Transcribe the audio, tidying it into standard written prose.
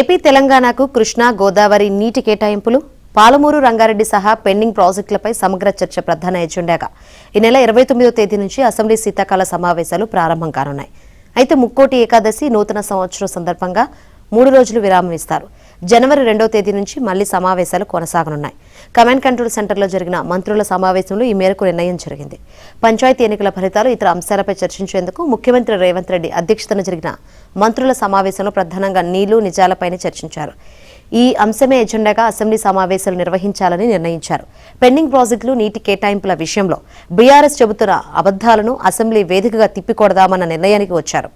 AP తెలంగాణకు కృష్ణా గోదావరి నీటి కేటాయింపులు పాలమూరు రంగారెడ్డి సహా పెండింగ్ ప్రాజెక్టులపై సమగ్ర చర్చ ప్రధాన ఎజెండాగా ఈ నెల 29వ తేదీ నుంచి అసెంబ్లీ శీతాకాల సమావేశాలు ప్రారంభం కానున్నాయి. అయితే ముక్కోటి ఏకాదశి నూతన సంవత్సరం సందర్భంగా 3 రోజులు విరామం ఇస్తారు. జనవరి 2వ తేదీ నుంచి మళ్లీ సమావేశాలు కొనసాగనున్నాయి. కమాండ్ కంట్రోల్ సెంటర్లో జరిగిన మంత్రుల సమావేశంలో ఈ మేరకు నిర్ణయం జరిగింది. పంచాయతీ ఎన్నికల ఫలితాలు ఇతర అంశాలపై చర్చించేందుకు ముఖ్యమంత్రి రేవంత్ రెడ్డి అధ్యక్షతన జరిగిన మంత్రుల సమావేశంలో ప్రధానంగా నీళ్లు నిజాలపైనే చర్చించారు. ఈ అంశమే ఎజెండాగా అసెంబ్లీ సమావేశాలు నిర్వహించాలని నిర్ణయించారు. పెండింగ్ ప్రాజెక్టులు నీటి కేటాయింపుల విషయంలో బీఆర్ఎస్ చెబుతున్న అబద్దాలను అసెంబ్లీ వేదికగా తిప్పికొడదామన్న నిర్ణయానికి వచ్చారు.